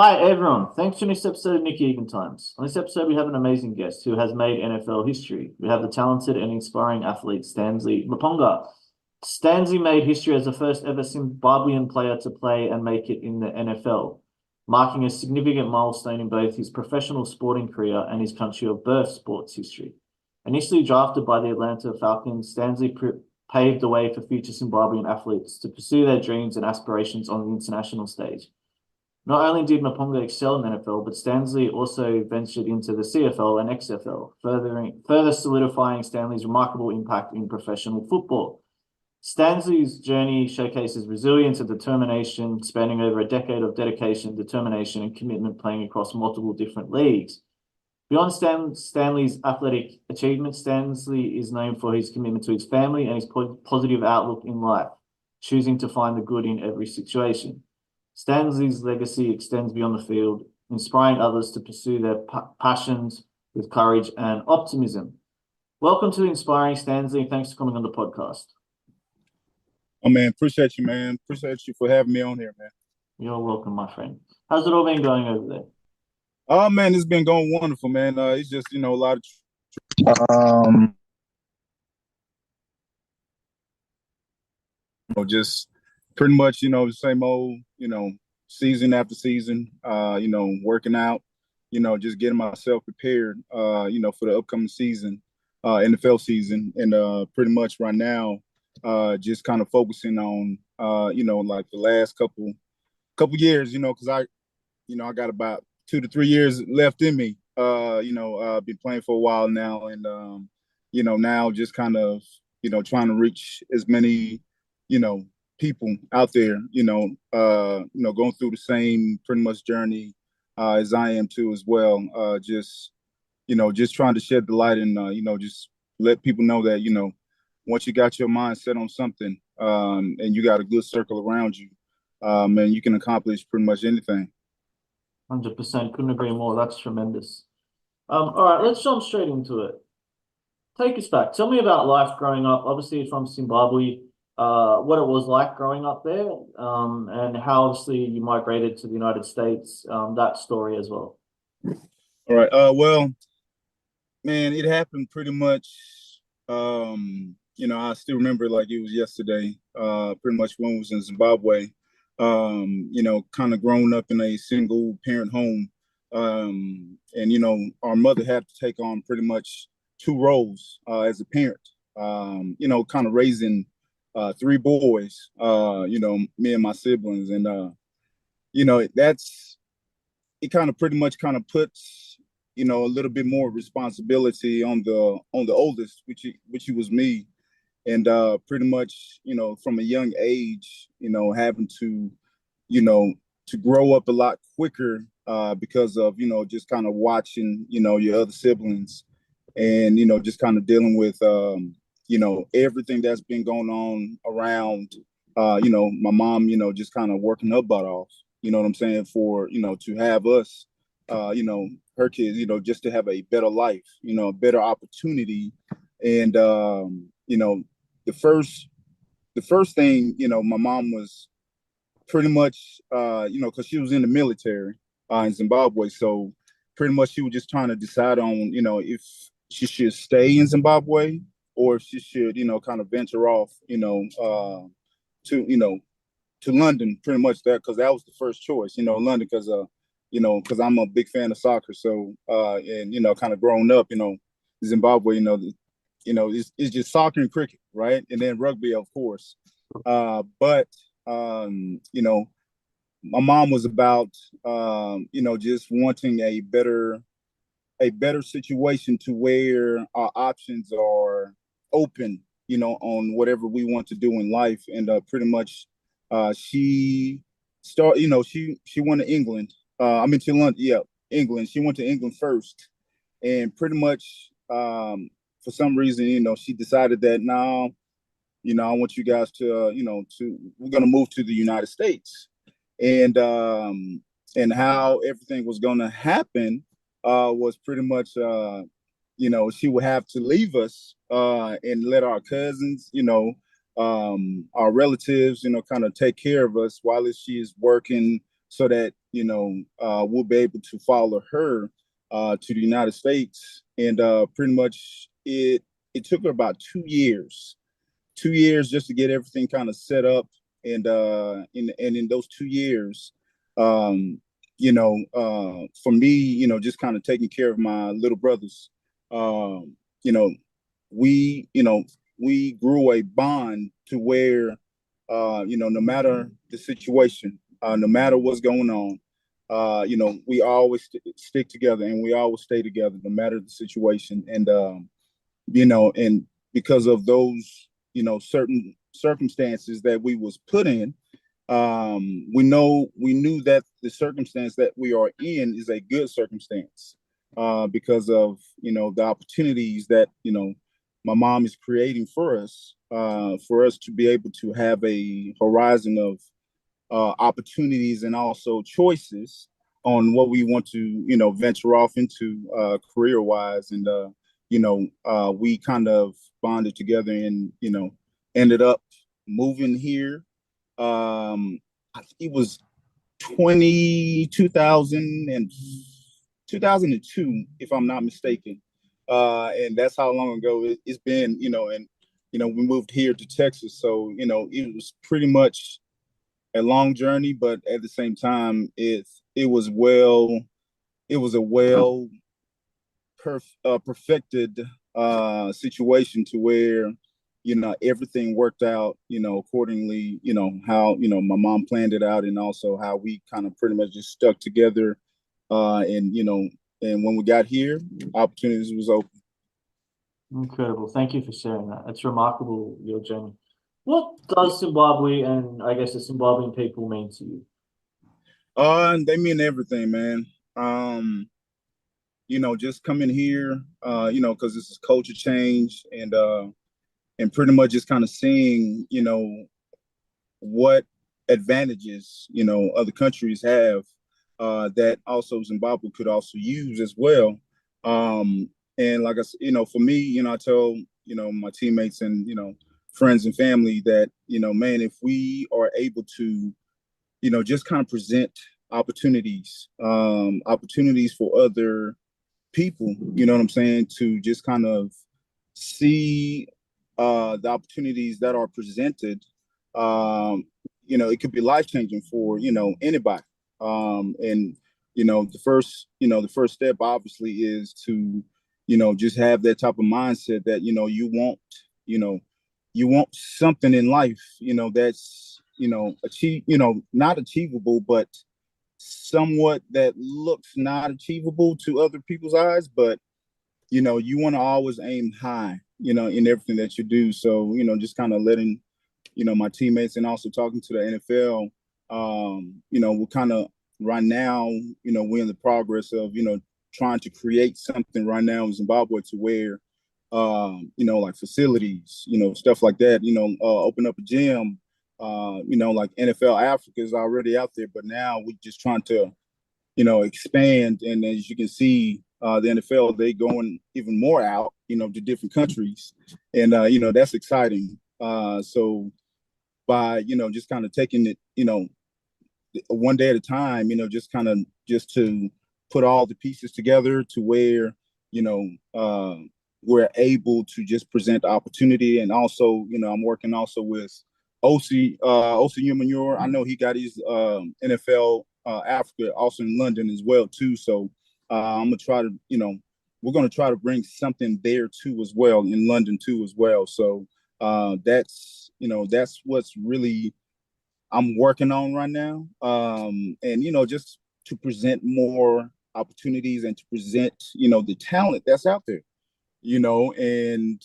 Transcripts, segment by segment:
Hi, everyone. Thanks for this episode of Nick Egan Times. On this episode, we have an amazing guest who has made NFL history. We have the talented and inspiring athlete Stansly Maponga. Stansly made history as the first ever Zimbabwean player to play and make it in the NFL, marking a significant milestone in both his professional sporting career and his country of birth sports history. Initially drafted by the Atlanta Falcons, Stansly paved the way for future Zimbabwean athletes to pursue their dreams and aspirations on the international stage. Not only did Maponga excel in the NFL, but Stansly also ventured into the CFL and XFL, further solidifying Stanley's remarkable impact in professional football. Stanley's journey showcases resilience and determination, spanning over a decade of dedication, determination, and commitment playing across multiple different leagues. Beyond Stanley's athletic achievements, Stanley is known for his commitment to his family and his positive outlook in life, choosing to find the good in every situation. Stansly's legacy extends beyond the field, inspiring others to pursue their passions with courage and optimism. Welcome to Inspiring Stansly, and thanks for coming on the podcast. Oh, man, appreciate you, man. Appreciate you for having me on here, man. You're welcome, my friend. How's it all been going over there? Oh, man, it's been going wonderful, man. It's just, a lot of just pretty much, the same old, season after season, working out, just getting myself prepared, for the upcoming season, NFL season. And pretty much right now, just kind of focusing on, like the last couple years, because I got about 2 to 3 years left in me. Been playing for a while now, and now just kind of trying to reach as many people out there, going through the same pretty much journey as I am too as well. Just trying to shed the light and just let people know that once you got your mind set on something, and you got a good circle around you, man, you can accomplish pretty much anything. 100%. Couldn't agree more. That's tremendous. All right, let's jump straight into it. Take us back. Tell me about life growing up. Obviously, you're from Zimbabwe. What it was like growing up there, and how obviously you migrated to the United States. That story as well. All right. Well, man, it happened pretty much. I still remember like it was yesterday. Pretty much when I was in Zimbabwe. Kind of grown up in a single parent home. And our mother had to take on pretty much two roles as a parent. Kind of raising three boys, me and my siblings. And, it kind of pretty much kind of puts, a little bit more responsibility on the oldest, which was me. And pretty much, from a young age, having to grow up a lot quicker because of, just kind of watching, your other siblings and, just kind of dealing with, everything that's been going on around, my mom, just kind of working her butt off, you know what I'm saying, for, to have us, her kids, just to have a better life, a better opportunity. And, the first thing, my mom was pretty much, because she was in the military in Zimbabwe. So pretty much she was just trying to decide on, if she should stay in Zimbabwe or if she should, kind of venture off, to London, pretty much that, because that was the first choice, London, because I'm a big fan of soccer. So, and, kind of growing up, Zimbabwe, it's just soccer and cricket, right? And then rugby, of course. But my mom was about, just wanting a better situation to where our options are open, on whatever we want to do in life. And pretty much she went to England. To London, yeah, England. She went to England first. And pretty much for some reason, she decided that now, I want you guys to, we're going to move to the United States. And how everything was going to happen was pretty much, she would have to leave us and let our cousins, our relatives, kind of take care of us while she is working so that, we'll be able to follow her to the United States. And pretty much it took her about 2 years, 2 years just to get everything kind of set up. And in those 2 years, for me, just kind of taking care of my little brothers, um, you know, we grew a bond to where, no matter the situation, no matter what's going on, we always stick together and we always stay together, no matter the situation. And, and because of those, certain circumstances that we was put in, we knew that the circumstance that we are in is a good circumstance, because of, the opportunities that, my mom is creating for us to be able to have a horizon of opportunities and also choices on what we want to, venture off into career wise. And, we kind of bonded together and, ended up moving here. It was 2000 and 2002, if I'm not mistaken. And that's how long ago it's been, and, we moved here to Texas. So, it was pretty much a long journey, but at the same time, it was a perfected situation to where, everything worked out, accordingly, how, my mom planned it out, and also how we kind of pretty much just stuck together. And when we got here, opportunities was open. Incredible. Thank you for sharing that. It's remarkable, your journey. What does Zimbabwe and I guess the Zimbabwean people mean to you? They mean everything, man. Just coming here, because this is culture change, and pretty much just kind of seeing, what advantages, other countries have, that also Zimbabwe could also use as well. And like I said, for me, I tell, my teammates and, friends and family that, man, if we are able to, just kind of present opportunities for other people, you know what I'm saying, to just kind of see the opportunities that are presented. It could be life changing for, anybody. And the first step obviously is to, just have that type of mindset that, you want something in life, that's, not achievable, but somewhat that looks not achievable to other people's eyes. But, you want to always aim high, in everything that you do. So, just kind of letting, my teammates and also talking to the NFL, we're kind of right now, we're in the progress of, trying to create something right now in Zimbabwe to where, like facilities, stuff like that, open up a gym, like NFL Africa is already out there, but now we're just trying to, expand. And as you can see, the NFL, they going even more out, to different countries. And, that's exciting. So by, just kind of taking it, one day at a time, just kind of just to put all the pieces together to where, we're able to just present opportunity. And also, I'm working also with OC Humanure. I know he got his NFL Africa also in London as well too. So I'm gonna try to, we're gonna try to bring something there too as well, in London too as well. So that's what's really I'm working on right now. And just to present more opportunities and to present, the talent that's out there, and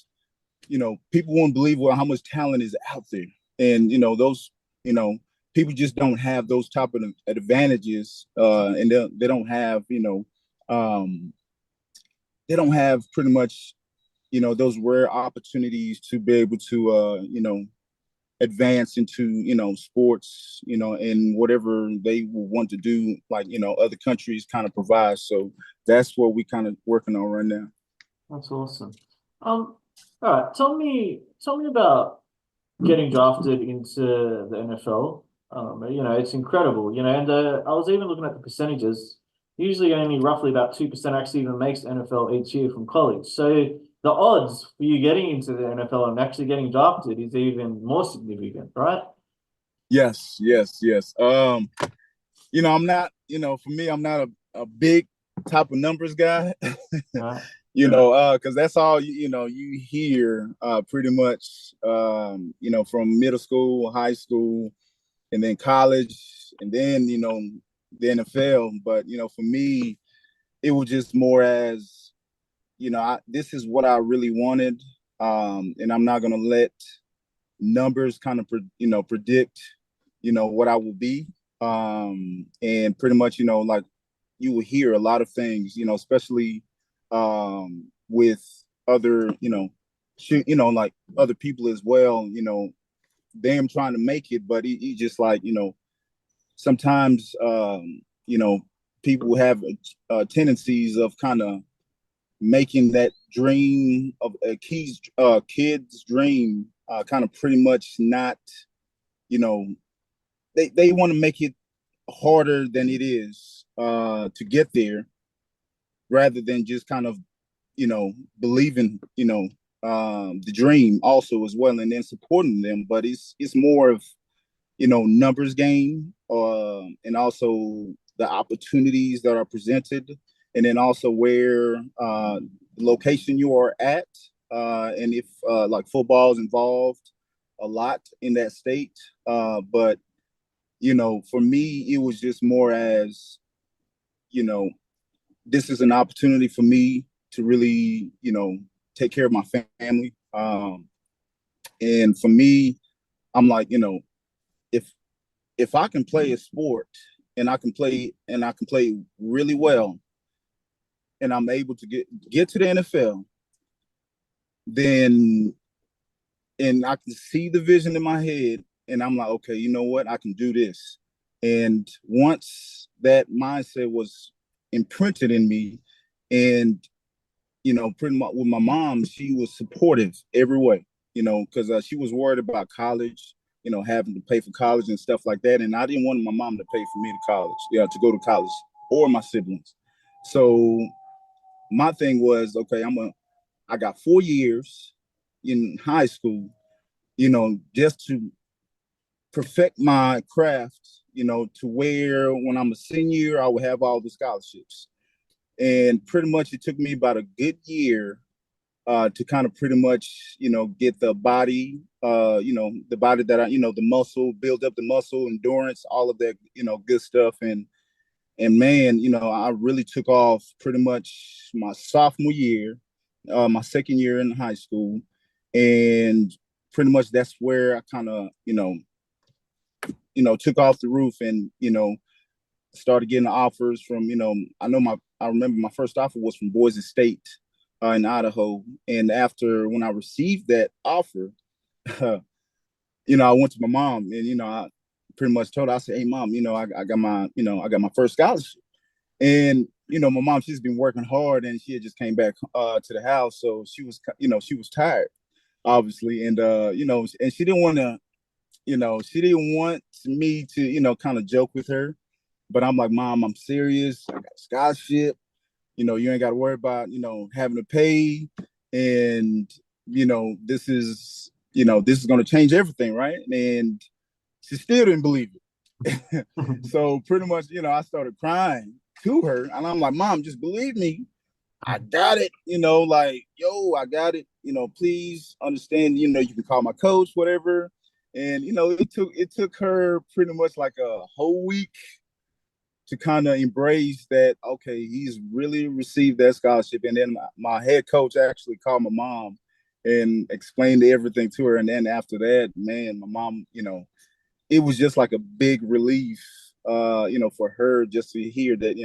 people won't believe, well, how much talent is out there. And those, people just don't have those type of advantages, and they don't have, they don't have pretty much, those rare opportunities to be able to, advance into, sports, and whatever they will want to do, like, other countries kind of provide. So that's what we kind of working on right now. That's awesome. All right. Tell me about getting drafted into the NFL. It's incredible, and I was even looking at the percentages. Usually only roughly about 2% actually even makes NFL each year from college. So the odds for you getting into the NFL and actually getting drafted is even more significant, right? Yes, yes, yes. I'm not, for me, I'm not a big type of numbers guy. Right. Because that's all you hear pretty much from middle school, high school, and then college, and then the NFL. But for me, it was just more as this is what I really wanted, and I'm not gonna let numbers kind of predict what I will be. And pretty much like you will hear a lot of things, especially with other like other people as well, them trying to make it, but he just like sometimes people have tendencies of kind of making that dream of a kid's dream kind of pretty much not, you know, they want to make it harder than it is to get there, rather than just kind of, believing, the dream also as well, and then supporting them. But it's more of numbers game, and also the opportunities that are presented, and then also where the location you are at, and if like football is involved a lot in that state. But for me, it was just more as you know, this is an opportunity for me to really take care of my family. And for me, I'm like, if I can play a sport and I can play really well, and I'm able to get to the NFL, then and I can see the vision in my head, and I'm like, okay, you know what? I can do this. And once that mindset was imprinted in me, and pretty much with my mom, she was supportive every way, because she was worried about college, having to pay for college and stuff like that. And I didn't want my mom to pay for me to college, to go to college, or my siblings. So my thing was, okay, I got 4 years in high school, just to perfect my craft, to where when I'm a senior, I would have all the scholarships. And pretty much it took me about a good year to kind of pretty much, get the body, the body that the muscle, build up the muscle, endurance, all of that, good stuff. And man, I really took off pretty much my sophomore year, my second year in high school. And pretty much that's where I kind of, took off the roof, and, started getting offers from, I remember my first offer was from Boise State in Idaho. And after when I received that offer, I went to my mom, and, I pretty much told her, I said, hey mom, I got I got my first scholarship. And, my mom, she's been working hard, and she had just came back to the house. So she was tired, obviously. And, and she didn't want me to, kind of joke with her. But I'm like, mom, I'm serious. I got a scholarship. You ain't got to worry about, having to pay. And, this is going to change everything. Right. And she still didn't believe it. So pretty much, I started crying to her, and I'm like, mom, just believe me. I got it. Like, yo, I got it. Please understand, you can call my coach, whatever. And, it took her pretty much like a whole week to kind of embrace that, okay, he's really received that scholarship. And then my head coach actually called my mom and explained everything to her. And then after that, man, my mom, it was just like a big relief, for her, just to hear that,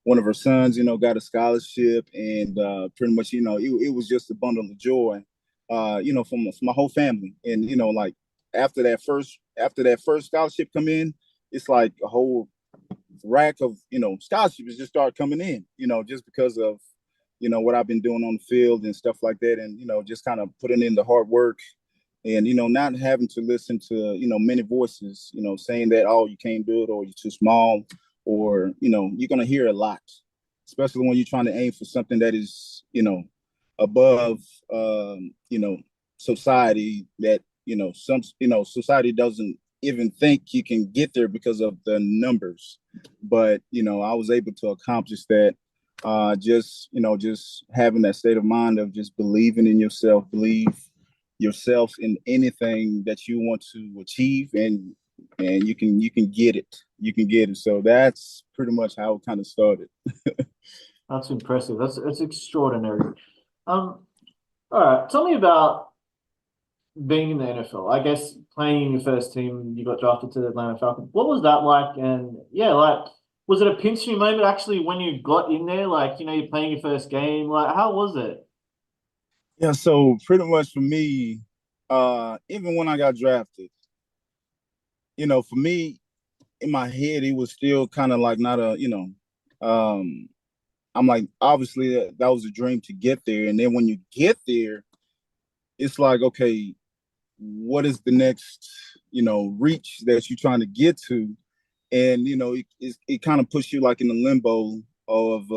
one of her sons, got a scholarship. And pretty much, it was just a bundle of joy, from my whole family. And, like after that first scholarship come in, it's like a whole rack of scholarships just start coming in, just because of what I've been doing on the field and stuff like that. And just kind of putting in the hard work, and not having to listen to many voices saying that, oh, you can't do it, or you're too small, or you're going to hear a lot, especially when you're trying to aim for something that is above society, that some society doesn't even think you can get there because of the numbers. But I was able to accomplish that, just having that state of mind of just believing in yourself, believe yourself in anything that you want to achieve, and you can get it. So that's pretty much how it kind of started. That's impressive. That's extraordinary. All right. Tell me about being in the NFL. I guess playing in your first team, you got drafted to the Atlanta Falcons. What was that like? And yeah, like, was it a pinch me moment actually when you got in there? Like, you're playing your first game. Like, how was it? Yeah, so pretty much for me, even when I got drafted, for me, in my head, it was still kind of like not um, I'm like, obviously that was a dream to get there. And then when you get there, it's like, okay, what is the next, reach that you're trying to get to? And, it kind of puts you like in the limbo of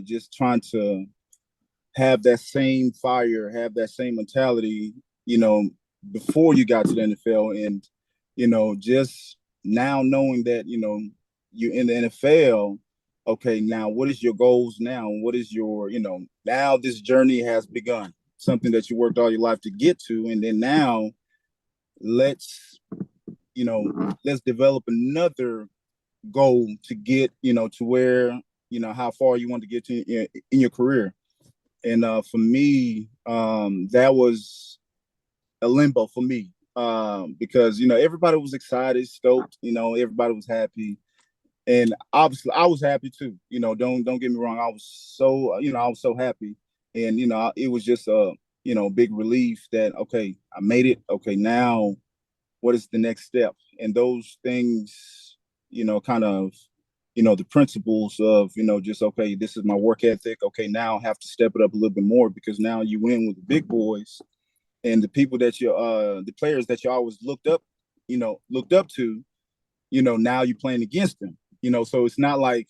just trying to have that same fire, have that same mentality, before you got to the NFL. And, just now knowing that, you're in the NFL, okay, now what is your goals now? What is your, now this journey has begun, something that you worked all your life to get to. And then now let's, let's develop another goal to get, to where, how far you want to get to in your career. And for me, that was a limbo for me, because everybody was excited, stoked. Everybody was happy, and obviously I was happy too. Don't get me wrong. I was so happy, and it was just a big relief that, okay, I made it. Okay, now what is the next step? And those things, kind of the principles of, just, okay, this is my work ethic. Okay, now I have to step it up a little bit more, because now you win with the big boys, and the people that the players that you always looked up to, now you're playing against them. So it's not like,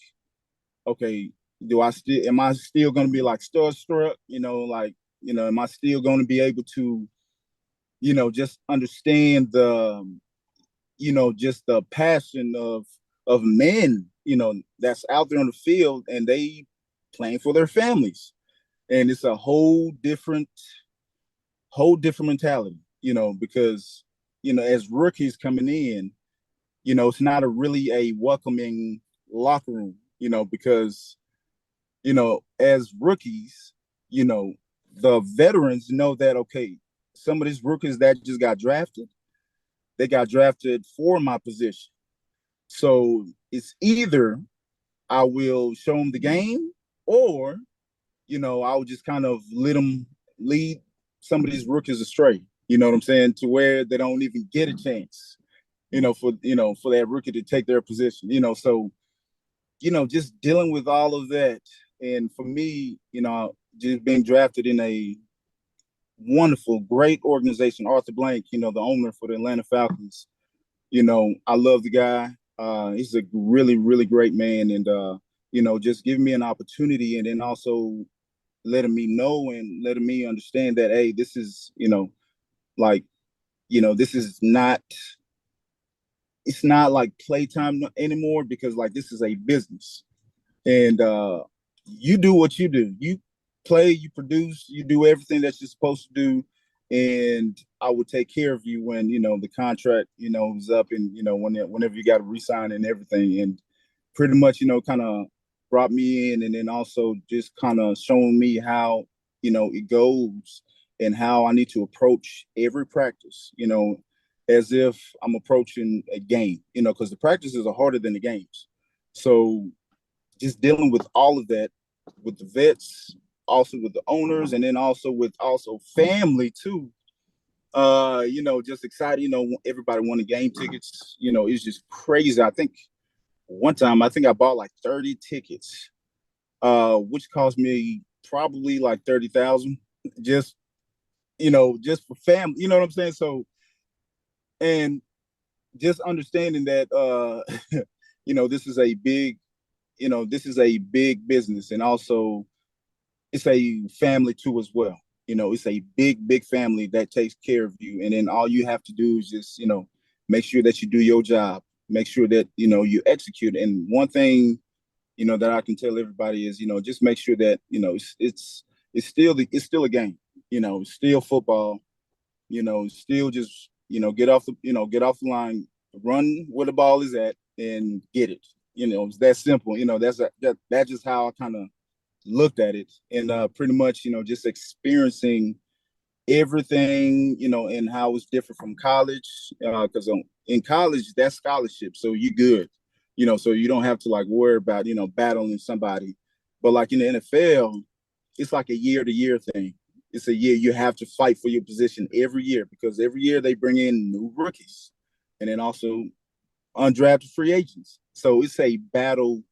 okay, am I still going to be like starstruck? Like, am I still going to be able to, just understand the, just the passion of men, that's out there on the field, and they playing for their families. And it's a whole different mentality, because, as rookies coming in, it's not really a welcoming locker room, because, as rookies, the veterans know that, okay, some of these rookies that just got drafted, they got drafted for my position. So it's either I will show them the game, or, I'll just kind of lead some of these rookies astray. You know what I'm saying? To where they don't even get a chance, for that rookie to take their position. So, just dealing with all of that. And for me, just being drafted in a wonderful, great organization, Arthur Blank, the owner for the Atlanta Falcons. I love the guy. He's a really, really great man. And, just giving me an opportunity, and then also letting me know and letting me understand that, hey, this is, like, this is not, it's not like playtime anymore, because like this is a business. And you do what you do. You play, you produce, you do everything that you're supposed to do. And I will take care of you when, the contract, is up, and, whenever you got to resign and everything. And pretty much, kind of brought me in, and then also just kind of showing me how, it goes, and how I need to approach every practice, as if I'm approaching a game, because the practices are harder than the games. So just dealing with all of that, with the vets, also with the owners, and then also with family too. Just excited. Everybody wanted game tickets. It's just crazy. I think one time I bought like 30 tickets, which cost me probably like 30,000, just just for family. You know what I'm saying? So And just understanding that, this is a big, this is a big business, and also it's a family too as well. It's a big family that takes care of you, and then all you have to do is just, make sure that you do your job, make sure that you execute. And one thing, that I can tell everybody is, just make sure that it's still a game. It's still football. Still just get off the line, run where the ball is at, and get it. It's that simple. That's just how I kind of looked at it, and pretty much just experiencing everything, and how it's different from college, because in college that's scholarship, so you good, so you don't have to like worry about battling somebody. But like in the NFL, it's like a year to year thing. It's a year you have to fight for your position every year, because every year they bring in new rookies, and then also undrafted free agents. So it's a battle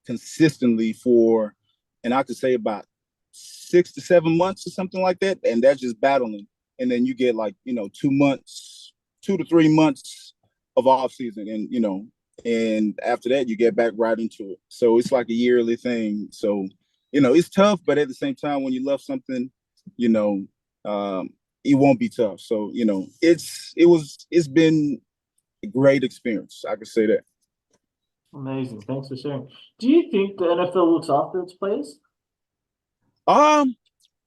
consistently for, and I could say about 6 to 7 months or something like that. And that's just battling. And then you get like, 2 months, 2 to 3 months of off season. And after that, you get back right into it. So it's like a yearly thing. So, it's tough, but at the same time, when you love something, it won't be tough. So, it's been a great experience. I could say that. Amazing. Thanks for sharing. Do you think the NFL looks after its players? Um,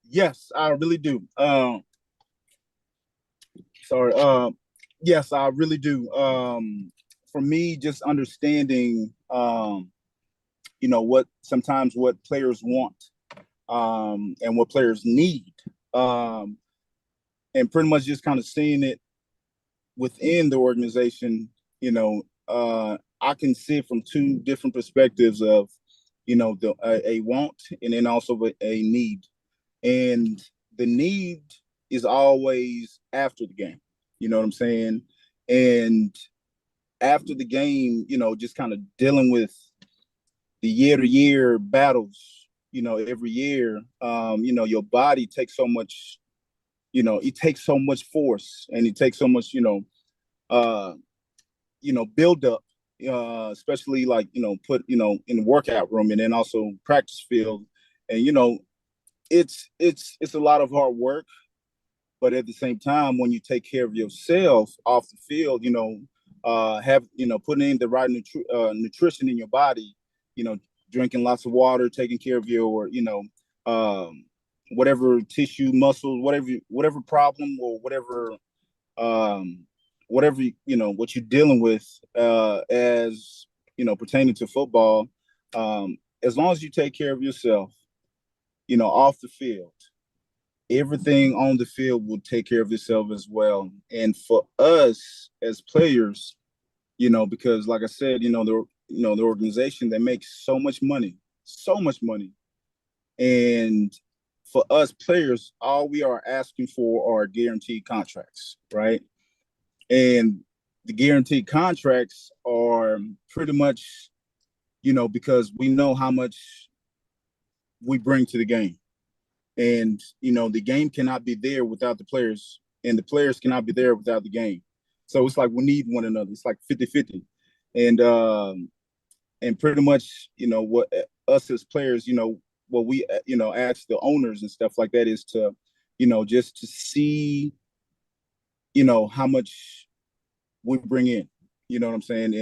yes, I really do. Sorry. Yes, I really do. For me, just understanding, what players want, and what players need, and pretty much just kind of seeing it within the organization. I can see it from two different perspectives of, a want, and then also a need. And the need is always after the game. You know what I'm saying? And after the game, just kind of dealing with the year to year battles, every year, your body takes so much, it takes so much force, and it takes so much, uh, build up, especially like, put, in the workout room, and then also practice field. And, it's a lot of hard work, but at the same time, when you take care of yourself off the field, putting in the right nutrition in your body, drinking lots of water, taking care of your, whatever tissue, muscles, whatever problem, or um, whatever, what you're dealing with, as, pertaining to football, as long as you take care of yourself, off the field, everything on the field will take care of itself as well. And for us as players, because like I said, the organization, they make so much money. And for us players, all we are asking for are guaranteed contracts, right? And the guaranteed contracts are pretty much, because we know how much we bring to the game. And, the game cannot be there without the players, and the players cannot be there without the game. So it's like we need one another. It's like 50-50. And pretty much, what us as players, what we, ask the owners and stuff like that is to, just to see, how much we bring in, you know what I'm saying?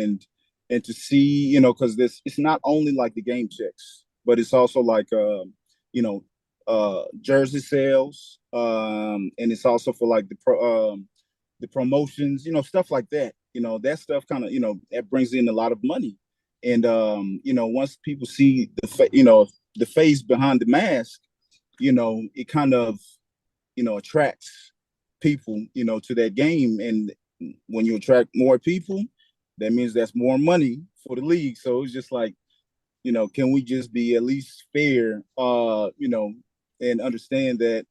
And to see, because it's not only like the game checks, but it's also like, jersey sales, and it's also for like the promotions, stuff like that. That stuff kind of, that brings in a lot of money. And once people see the face behind the mask, it kind of, attracts people, to that game. And when you attract more people, that means that's more money for the league. So it's just like, can we just be at least fair, and understand that,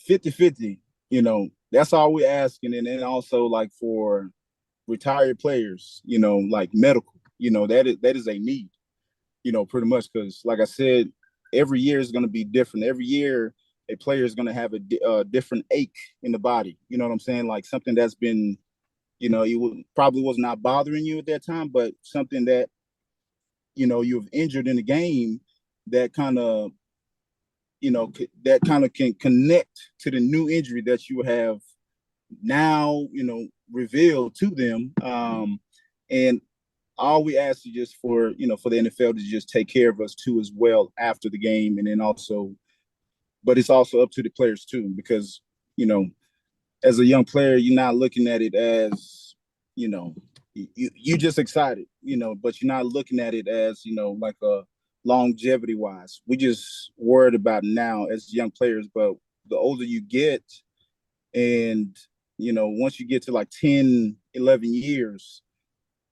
50-50, that's all we're asking. And then also like for retired players, like medical, that is a need, pretty much. Because like I said, every year is going to be different. Every year a player is going to have a different ache in the body. You know what I'm saying? Like something that's been, probably was not bothering you at that time, but something that, you've injured in the game that kind of, that kind of can connect to the new injury that you have now, revealed to them. And all we ask is just for the NFL to just take care of us too as well after the game, and then also, but it's also up to the players too, because as a young player, you're not looking at it as you just excited, but you're not looking at it as like a longevity wise. We just worried about now as young players, but the older you get, and once you get to like 10, 11 years,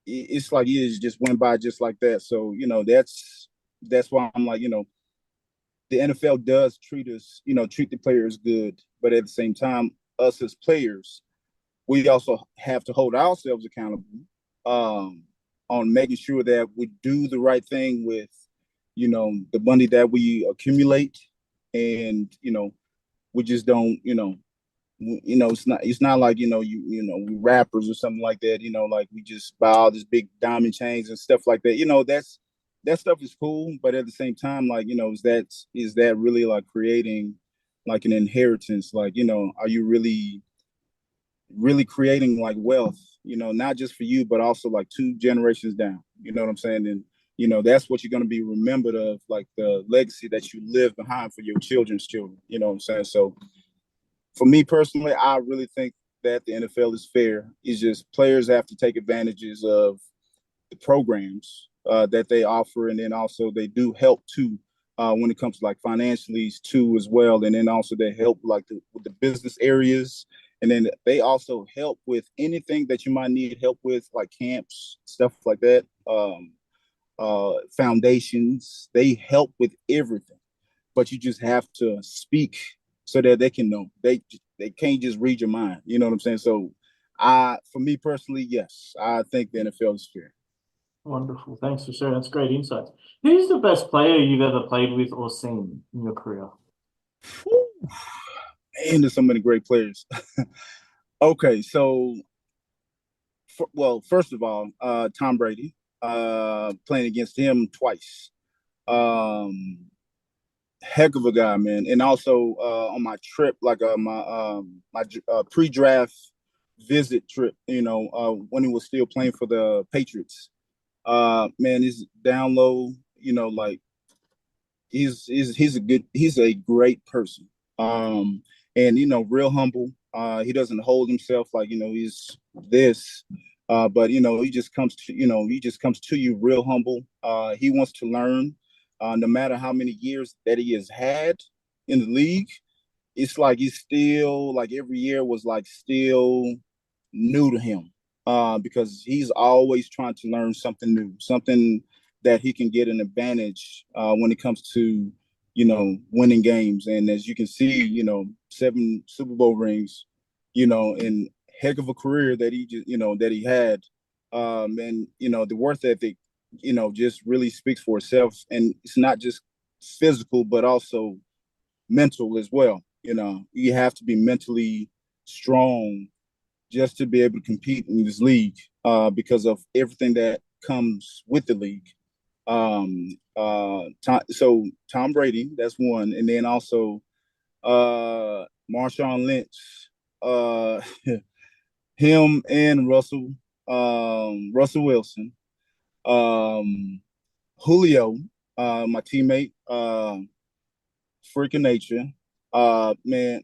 it's like years just went by just like that. So that's why I'm like, the NFL does treat the players good, but at the same time, us as players, we also have to hold ourselves accountable, on making sure that we do the right thing with the money that we accumulate, and we just don't it's not like we rappers or something like that, like we just buy all this big diamond chains and stuff like that. That stuff is cool, but at the same time, like, is that really like creating like an inheritance? Like, are you really creating like wealth, not just for you, but also like two generations down? You know what I'm saying? And that's what you're going to be remembered of, like the legacy that you live behind for your children's children. You know what I'm saying? So for me personally, I really think that the NFL is fair. It's just players have to take advantages of the programs that they offer, and then also they do help too, when it comes to like financially too as well, and then also they help like with the business areas, and then they also help with anything that you might need help with, like camps, stuff like that. Foundations, they help with everything, but you just have to speak so that they can know. They can't just read your mind. You know what I'm saying? So, for me personally, yes, I think the NFL is fair. Wonderful. Thanks for sharing. That's great insights. Who's the best player you've ever played with or seen in your career? And there's so many great players. Okay, so first of all, Tom Brady, playing against him twice. Um, Heck of a guy, man. And also on my trip, like my pre-draft visit trip, when he was still playing for the Patriots. Man, he's down low, like he's a great person. And real humble. He doesn't hold himself like he's this. But he just comes to you real humble. He wants to learn. No matter how many years that he has had in the league, it's like he's still like every year was like still new to him, because he's always trying to learn something new, something that he can get an advantage when it comes to winning games. And as you can see, 7 Super Bowl rings, and heck of a career that he had. And the worth ethic, just really speaks for itself. And it's not just physical, but also mental as well. You have to be mentally strong just to be able to compete in this league, because of everything that comes with the league. So Tom Brady, that's one, and then also Marshawn Lynch, uh, him and Russell Wilson, um, Julio, my teammate, freaking nature, man.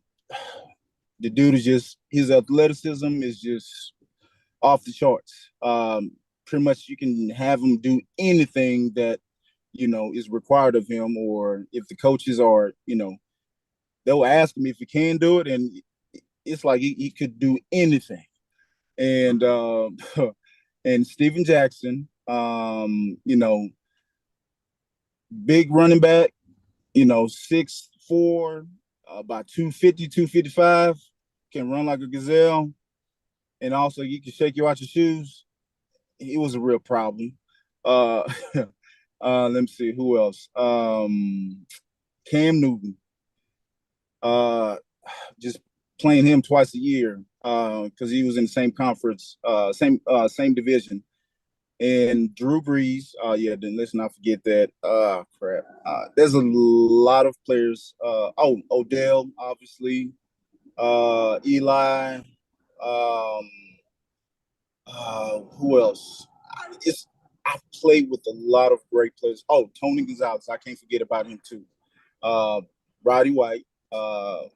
The dude is just, his athleticism is just off the charts. Pretty much you can have him do anything that is required of him, or if the coaches are, they'll ask him if he can do it, and it's like he could do anything. And and Steven Jackson, big running back, 6'4", about 250, 255, can run like a gazelle, and also you can shake you out your shoes. He was a real problem. Uh, let me see who else. Cam Newton. Uh, just playing him twice a year because he was in the same conference, same division. And Drew Brees, yeah, then let's not forget that. Crap. There's a lot of players. Odell, obviously. Eli. Um, who else? It's I've played with a lot of great players. Oh, Tony Gonzalez, I can't forget about him too. Uh, Roddy White.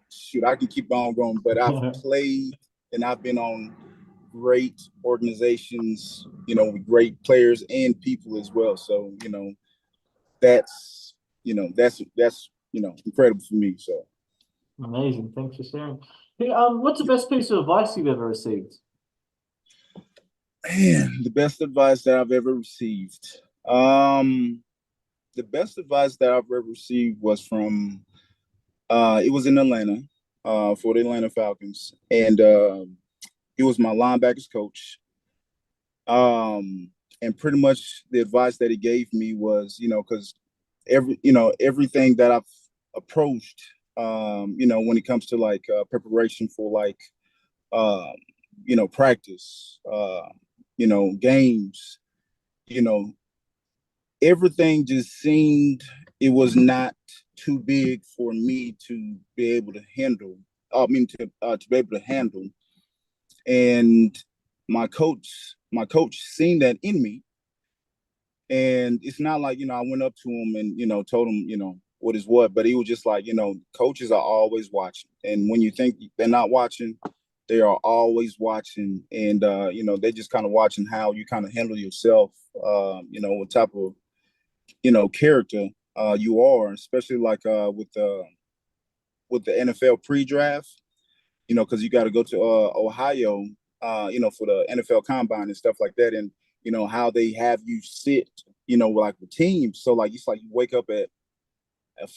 Shoot, I can keep on going, but I've played and I've been on great organizations, with great players and people as well. So, that's incredible for me. So, Amazing. Thanks for sharing. Hey, what's the best piece of advice you've ever received? man, the best advice that I've ever received. The best advice that I've ever received was from it was in Atlanta, for the Atlanta Falcons, and he was my linebackers coach. And pretty much the advice that he gave me was, because everything that I've approached, when it comes to like preparation for like, um, practice, games, you know, everything just seemed it was not too big for me to be able to handle. I mean, to be able to handle. And my coach seen that in me, and it's not like I went up to him and told him what is what, but he was just like coaches are always watching, and when you think they're not watching, they are always watching, and they're just kind of watching how you kind of handle yourself, what type of character you are, especially like with the NFL pre-draft, because you got to go to Ohio, for the NFL Combine and stuff like that, and how they have you sit, like with teams. So like it's like you wake up at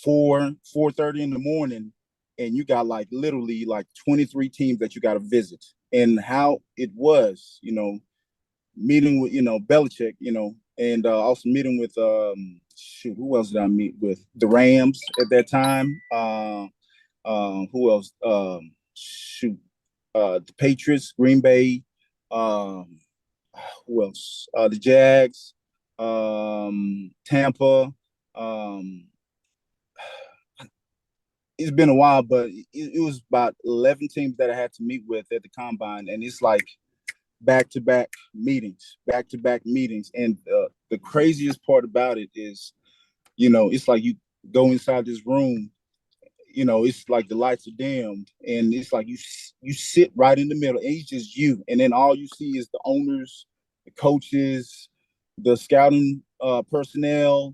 4:30 in the morning, and you got like literally like 23 teams that you got to visit, and how it was, meeting with Belichick, and also meeting with shoot, who else did I meet with? The Rams at that time. Who else? Shoot, the Patriots, Green Bay. Um, who else? The Jags, Tampa. Um, it's been a while, but it was about 11 teams that I had to meet with at the combine, and it's like back to back meetings. And the craziest part about it is, it's like you go inside this room, it's like the lights are dimmed, and it's like you sit right in the middle, and it's just you, and then all you see is the owners, the coaches, the scouting personnel,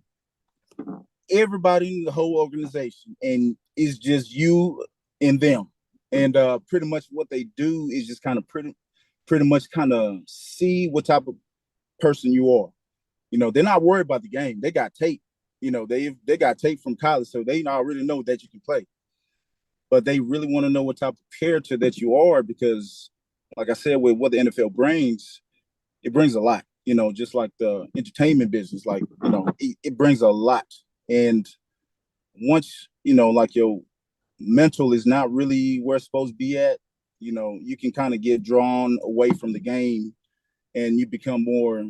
everybody in the whole organization, and it's just you and them. And pretty much what they do is just kind of pretty much kind of see what type of person you are. They're not worried about the game. They got tape. They got tape from college, so they already know that you can play. But they really want to know what type of character that you are, because, like I said, with what the NFL brings, it brings a lot. Just like the entertainment business, like it brings a lot. And once like your mental is not really where it's supposed to be at, you can kind of get drawn away from the game, and you become more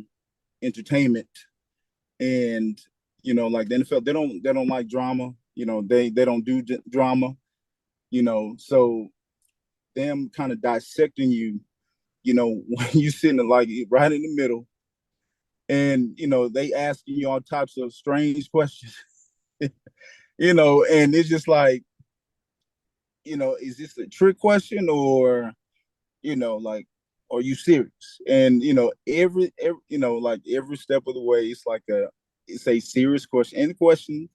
entertainment. And like the NFL, they don't like drama. They don't do drama. So them kind of dissecting you, when you sitting like right in the middle, and they asking you all types of strange questions, and it's just like, is this a trick question, or like, are you serious? And like every step of the way, it's a serious question. And the question,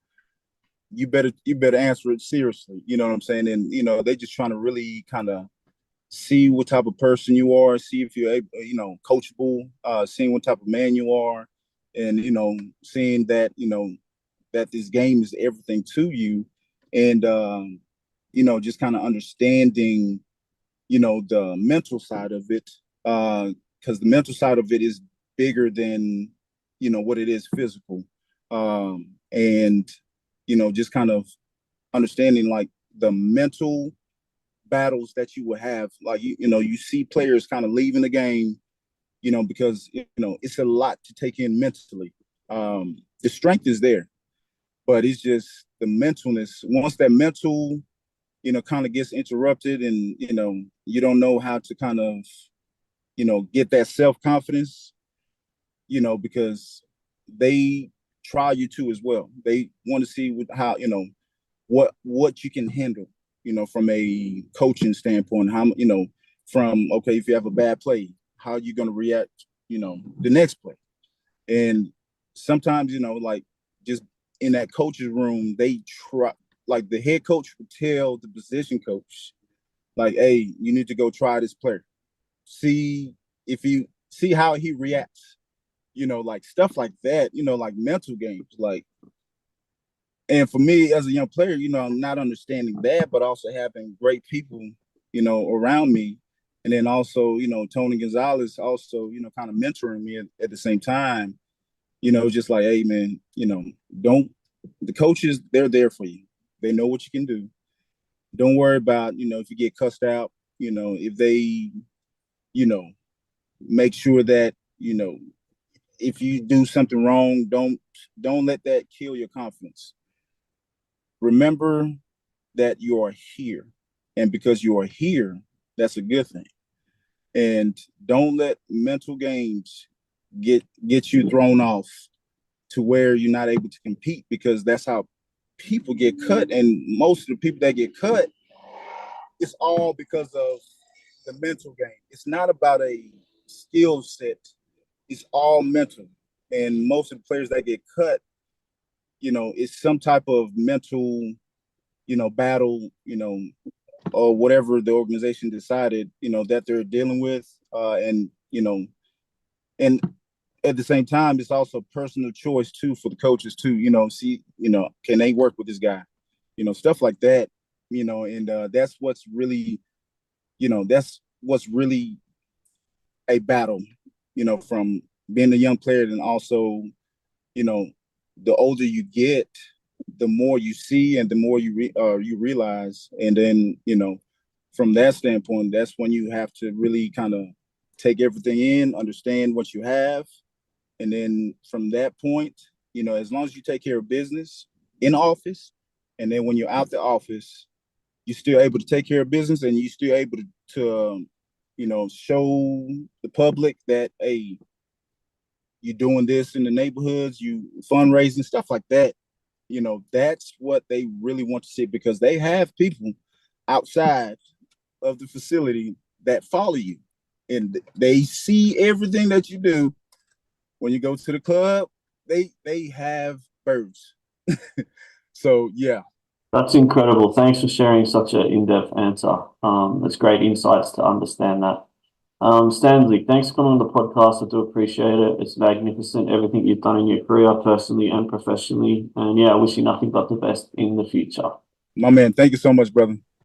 you better answer it seriously. You know what I'm saying? And they just trying to really kind of see what type of person you are, see if you're able, coachable, seeing what type of man you are, and seeing that that this game is everything to you, and just kind of understanding the mental side of it, because the mental side of it is bigger than what it is physical, and just kind of understanding like the mental battles that you will have. Like, you see players kind of leaving the game, because, it's a lot to take in mentally. The strength is there, but it's just the mentalness. Once that mental, kind of gets interrupted and, you don't know how to kind of, get that self-confidence, because they try you to as well. They want to see how, what you can handle, from a coaching standpoint, how, from, okay, if you have a bad play, how are you going to react, the next play? And sometimes, like just in that coach's room, they try, like the head coach would tell the position coach, like, hey, you need to go try this player. See how he reacts, like stuff like that, like mental games. Like, and for me as a young player, not understanding that, but also having great people, around me. And then also, Tony Gonzalez also, kind of mentoring me at the same time, just like, hey, man, the coaches, they're there for you. They know what you can do. Don't worry about, if you get cussed out, if they, make sure that, if you do something wrong, don't let that kill your confidence. Remember that you are here. And because you are here, that's a good thing. And don't let mental games get you thrown off to where you're not able to compete, because that's how people get cut. And most of the people that get cut, it's all because of the mental game. It's not about a skill set. It's all mental. And most of the players that get cut, it's some type of mental, battle, or whatever the organization decided, that they're dealing with. And at the same time, it's also personal choice too for the coaches too, can they work with this guy? Stuff like that, and that's what's really a battle, from being a young player. And also, the older you get, the more you see and the more you realize. And then, from that standpoint, that's when you have to really kind of take everything in, understand what you have. And then from that point, as long as you take care of business in office, and then when you're out the office, you're still able to take care of business, and you're still able to show the public that, hey, you're doing this in the neighborhoods, you fundraising, stuff like that. That's what they really want to see, because they have people outside of the facility that follow you, and they see everything that you do. When you go to the club, they have birds. So, yeah. That's incredible. Thanks for sharing such an in-depth answer. It's great insights to understand that. Stansly, thanks for coming on the podcast. I do appreciate it. It's magnificent, everything you've done in your career, personally and professionally. And yeah, I wish you nothing but the best in the future. My man, thank you so much, brother.